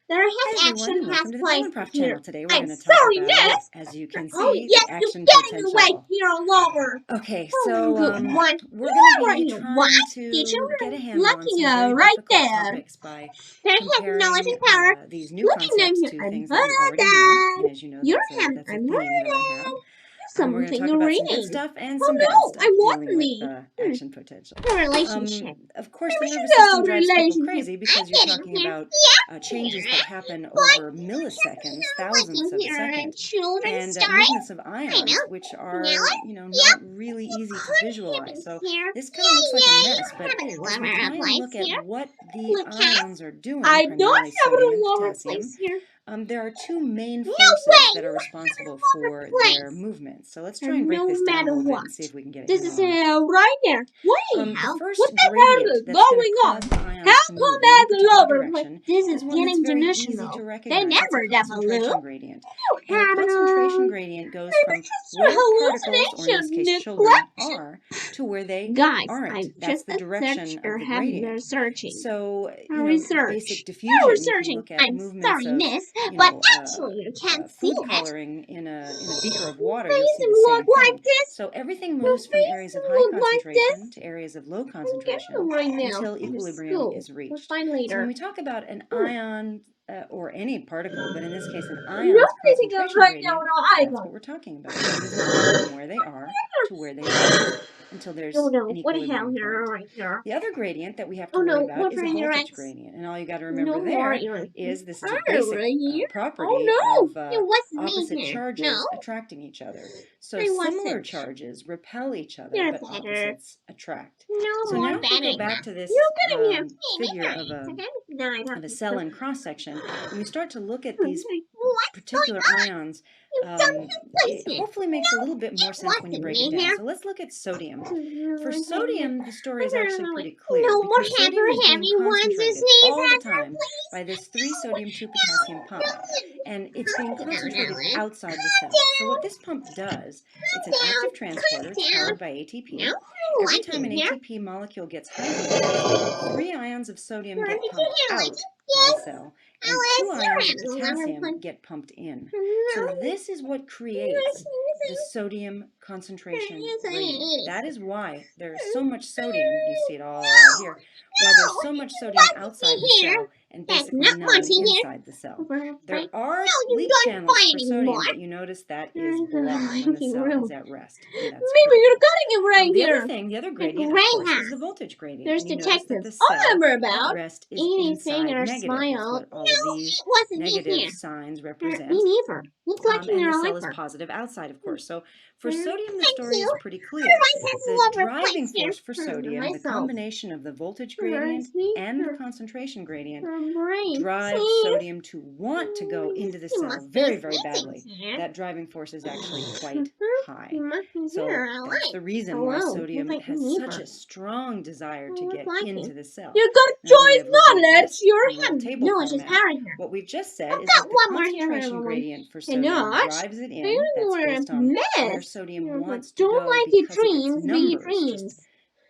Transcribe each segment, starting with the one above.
There has Hi action everyone, has welcome to the placed Prof here. channel. Today we're I'm going to talk sorry, about, Miss. as you can Oh, see, yes, the you're action getting away potential. here, lover. Okay, Oh, so good one. we're going to Right be here. trying What? to Teacher, get a handle on looking some very right difficult there. topics by They have knowledge comparing and power. these new Looking down concepts here. to I'm things that we already know. And as you know, Your that's hand. a I'm theme that I have. We're going to something talk about some good reading. stuff and Oh some bad no, stuff I want dealing with me. action potential. Relationship. Of course, the Maybe nervous she's system old drives people relationship. crazy because you're talking about changes that happen over milliseconds, thousandths of a second, and movements of ions, which are, not really easy to visualize. So this kind of looks like a mess, but as we try and look at what the ions are doing, primarily sodium and potassium, there are two main forces that are responsible for their movements. So let's try and break this down a little bit and see if we can get it. This is right there. The first gradient that's going to cause the ions to move in any particular direction is one that's very easy to recognize. It's a concentration gradient. And the concentration gradient goes from where particles, or in this case children, are to where they aren't. That's the direction of the gradient. So, basic diffusion, you can look at movements of food coloring in a beaker of water, you'll see the same thing. So everything moves from areas of high concentration to areas of low concentration until equilibrium is reached. So when we talk about an ion or any particle, but in this case an ion's concentration gradient, that's what we're talking about. Things moving from where they are to where they aren't until there's an equilibrium point. The other gradient that we have to worry about is a voltage gradient, and all you got to remember there is this is a basic property of opposite charges attracting each other. So similar charges repel each other, but opposites attract. So now if we go back to this figure of a cell in cross section, and we start to look at these particular ions, it hopefully makes a little bit more sense when you break it down. So let's look at sodium. For sodium, the story is actually pretty clear because sodium is being concentrated all the time by this 3-sodium 2-potassium pump, and it's being concentrated outside the cell. So what this pump does, it's an active transporter, it's powered by ATP. Every time an ATP molecule gets hydrolyzed, 3 ions of sodium get pumped out of the cell, and 2 ions of potassium get pumped in. So this is what creates the sodium concentration gradient. That is why there's so much sodium, you see it all right here, why there's so much sodium outside the cell and basically none inside the cell. There are leak channels for sodium, but you notice that is blocked when the cell is at rest. And that's the other thing, the other gradient, of course, is the voltage gradient. There's and you notice that the detectives. cell at rest is inside negative. That's what all of these negative signs represent. Me neither. Looks like And you're the a cell is lifer. positive outside, of course. So for sodium, the story is pretty clear. has a The lover driving place here. force for sodium, the Myself. combination of the voltage gradient and the concentration gradient, Brain. drives See? sodium to want to go into the cell very, very badly. That driving force is actually quite high. So that's the reason why sodium has such a strong desire to get into the cell. You got joy knowledge. You're him. Table No, it's just format. power here. What we've just said I've is got that the one more here, concentration everyone. gradient for And sodium not, drives it in. you That's are a based on where mess. sodium You wants to don't go like your because of its dreams, be numbers. dreams. Just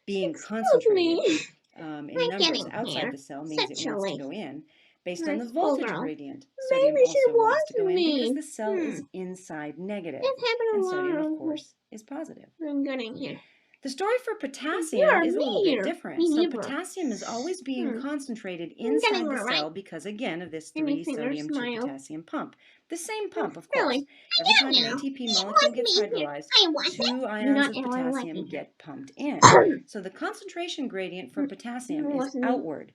being Excuse concentrated me. in numbers outside the cell means it wants to go in. Based on the Nice voltage girl. gradient, sodium Maybe she also wants to go in me. because the cell is inside negative, It's happened and a sodium, lot. of course, is positive. I'm getting here. The story for potassium is a little bit different. Me So neither. potassium is always being concentrated inside the cell because, again, of this 3-sodium 2-potassium pump. The same pump, of course. Every time an ATP molecule gets hydrolyzed, 2 ions of potassium get pumped in. So the concentration gradient for potassium is outward.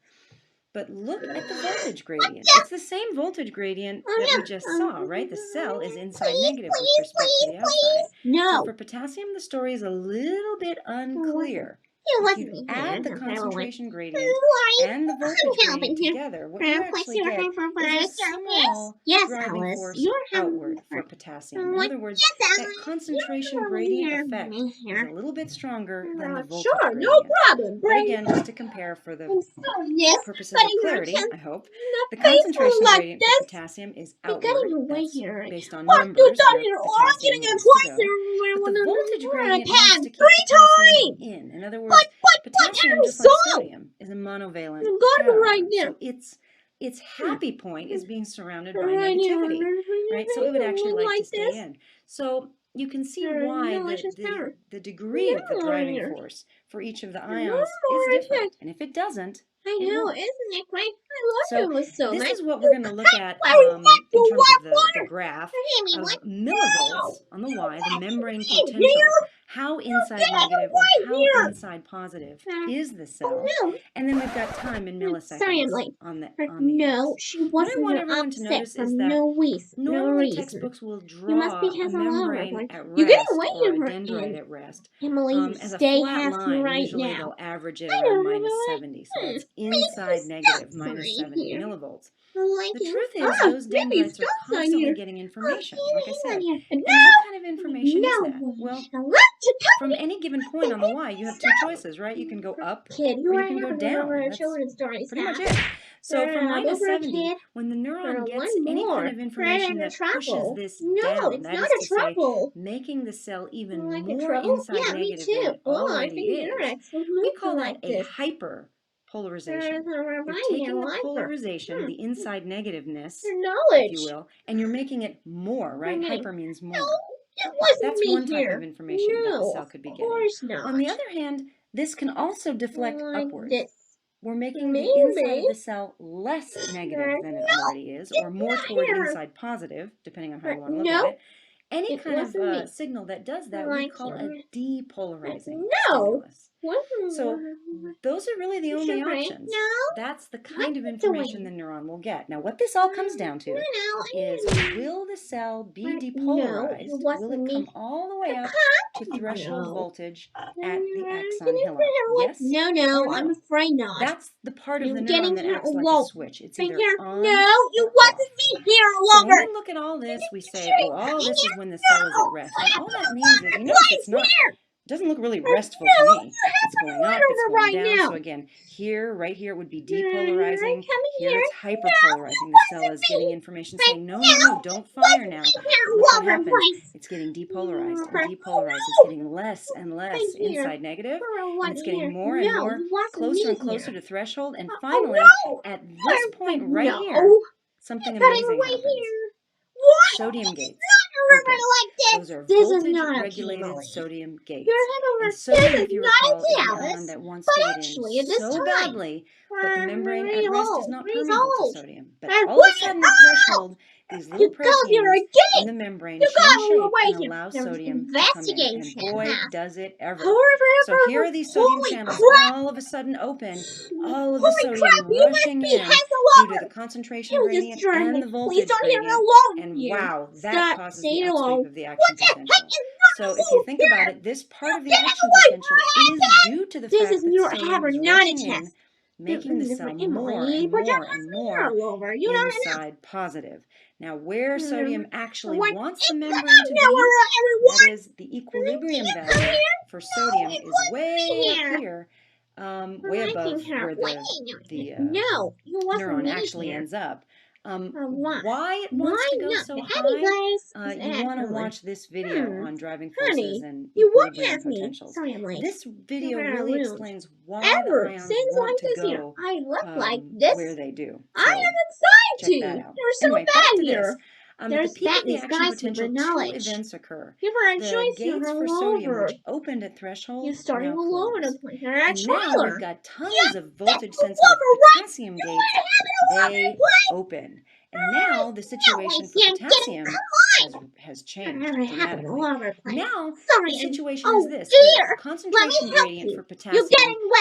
But look at the voltage gradient. It's the same voltage gradient that we just saw, right? The cell is inside negative with respect to the outside. No. So for potassium, the story is a little bit unclear. If you add the concentration gradient and the voltage gradient together, what you actually get is a small driving force outward for potassium. In other words, that concentration gradient effect is a little bit stronger than the voltage gradient. No problem. But again, just to compare for the purposes of clarity, I hope, the concentration gradient for potassium is outward. That's based on numbers where potassium wants to go. But the voltage gradient wants to keep potassium in. In other words, potassium, just like sodium, is a monovalent cation. So its happy point is being surrounded by negativity, right? So it would actually like to stay in. So you can see why the degree of the driving force for each of the ions is different. And if it doesn't, it won't. Isn't it great? I love you so much. This is what we're going to look at in terms of the graph of millivolts on the Y, the membrane potential. How inside negative or how inside positive is the cell? And then we've got time in milliseconds on the No, she wasn't what I want everyone to notice is that normally textbooks will draw a membrane at rest or a dendrite at rest as a flat line. Usually they'll average it around -70, so that's inside negative -70 millivolts. The truth is those dendrites are constantly getting information, like I said. And what kind of information is that? Well, from any given point on the Y, you have two choices, right? You can go up or you can go down. That's pretty much it. So from -70, when the neuron gets any kind of information that pushes this down, that is to say, making the cell even more inside negative than it already is, we call that a hyperpolarization. You're taking the polarization, the inside negativeness, if you will, and you're making it more, right? Hyper means more. That's one type of information that the cell could be getting. On the other hand, this can also deflect upwards. We're making the inside of the cell less negative than it already is, or more toward inside positive, depending on how you want to look at it. Any kind of signal that does that we call a depolarizing stimulus. So those are really the only options. That's the kind of information the neuron will get. Now what this all comes down to is, will the cell be depolarized? Will it come all the way up to threshold voltage at the axon hillock? Yes? No, I'm afraid not. That's the part of the neuron that acts like a switch. It's either on you wasn't me here so when we look at all this, we say, well, all this is when the cell is at rest. And all that means is, you notice it's not, it doesn't look really restful to me. It's going up, it's going down. So again, here, right here, it would be depolarizing. Here it's hyperpolarizing. The cell is getting information saying, no, don't fire now. Look what happens. It's getting depolarized and depolarized. It's getting less and less inside negative. And it's getting more and more, closer and closer to threshold. And finally, at this point right here, something amazing happens. Sodium gates. Those are voltage-regulated sodium gates. And sodium, if you recall, is the ion that wants to get in so badly, but the membrane at rest is not permeable to sodium. But all of a sudden, at threshold, these little proteins in the membrane change shape and allow sodium to come in. And boy, does it ever. So here are these sodium channels all of a sudden open, all of the sodium rushing in due to the concentration gradient and the voltage gradient. And wow, that causes the upsweep of the action potential. So if you think about it, this part of the action potential is due to the fact that sodium is rushing in, making the cell more and more and more inside positive. Now, where sodium actually wants the membrane to be, that is, the equilibrium value for sodium is way up here, way above where the neuron actually ends up. Why it wants to go so high? You want to watch this video on driving forces and equilibrium potentials. This video really explains why the ions want to go where they do. So I am excited check that out. You're so anyway, bad back to here. this. At the peak of the action potential, two events occur. The gates for sodium, which opened at threshold, now close. And now we've got tons of voltage-sensitive potassium gates. They open. And now the situation for potassium has changed dramatically. Now the situation is this. The concentration gradient for potassium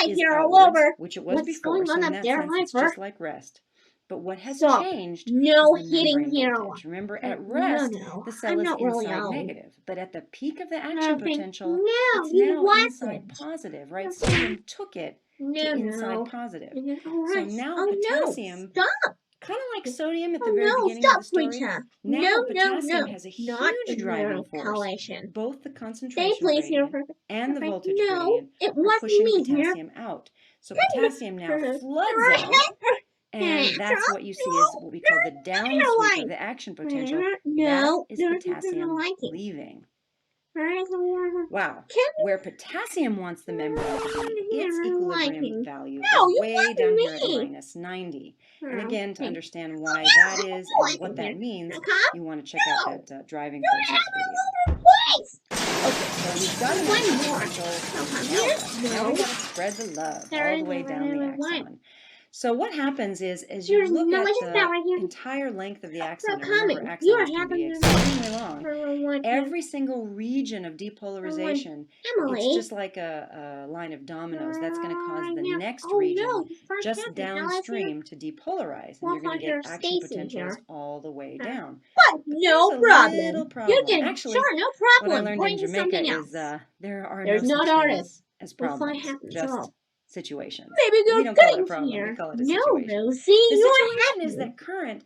is outwards, which it was before, so in that sense it's just like rest. But what has changed is the membrane voltage. Remember, at rest, the cell is inside negative. But at the peak of the action potential, it's now inside positive, right? Sodium took it to inside positive. So now potassium, kind of like sodium at the very beginning of the story, now potassium has a huge driving force. Both the concentration gradient and the voltage gradient are pushing potassium out. So potassium now floods out. And that's what you see is what we call the downsweep of the action potential. That is potassium leaving. Wow. Where potassium wants the membrane to be, its equilibrium value is you way down here at me. minus 90. And again, to Okay. understand why that is and what that means, you want to check out that driving forces video. Okay, so we've got an axon. Now we got to spread the love all the way down the axon. So what happens is, as you look at the entire length of the axon, and remember axons can be extremely long, every single region of depolarization, it's just like a line of dominoes. That's going to cause the next region just downstream to depolarize, and you're going to get action potentials all the way down. But no problem. You can, Actually, sure, no what I problem. learned in Jamaica is there are There's no not such artists. things as problems, just situations. Maybe We don't call it a problem, we call it a situation. Rosie, The situation is that current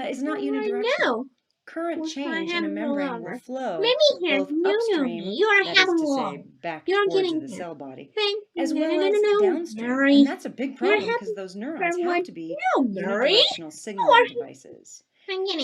is not unidirectional. No. Current change in a membrane will flow both No, upstream, that is to say, back towards the cell body, as well as downstream. And that's a big problem because those neurons have to be unidirectional signaling devices.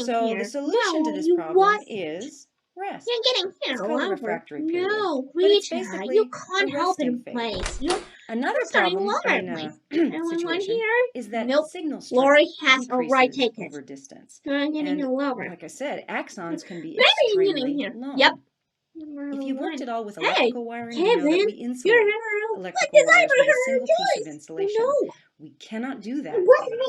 So the solution to this problem is rest. It's called a refractory period. But it's basically a resting phase. Another problem in a situation is that signal strength decreases over distance. And like I said, axons can be extremely long. Yep. If you've worked at all with electrical wiring, you know that we insulate electrical wires with a single piece of insulation. We cannot do that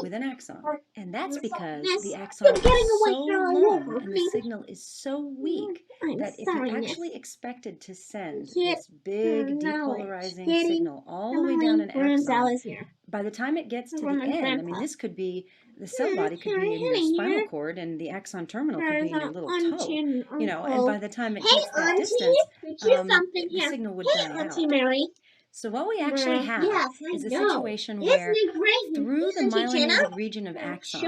with an axon. And that's because the axon is so long and the signal is so weak that if you actually expected to send this big depolarizing signal all the way down an axon, by the time it gets to the end, I mean, this could be, the cell body could be in your spinal cord and the axon terminal could be in your little toe, you know, and by the time it gets that distance, the signal would die out. So what we actually have is a situation where through the myelinated region of axon,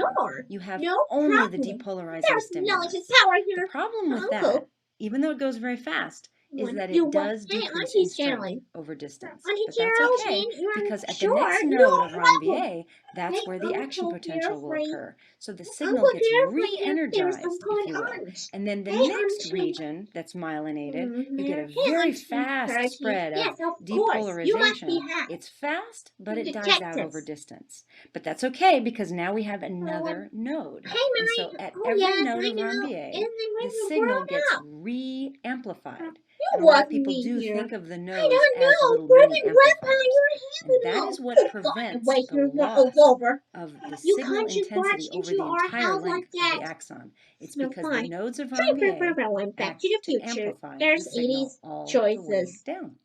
you have only the depolarizing stimulus. The problem with that, even though it goes very fast, is that it does decrease in strength over distance. But that's okay, because at the next node of Ranvier, that's where the action potential will occur. So the signal gets re-energized, if you will. And then the next region that's myelinated, you get a very fast spread of depolarization. It's fast, but it dies out over distance. But that's okay, because now we have another node. And so at every node of Ranvier, the signal gets re-amplified. And a lot of people do think of the nodes as little mini amplifiers. And that is what prevents the loss of the signal intensity over the entire length of the axon. It's because the nodes of Ranvier act to amplify the signal all the way down.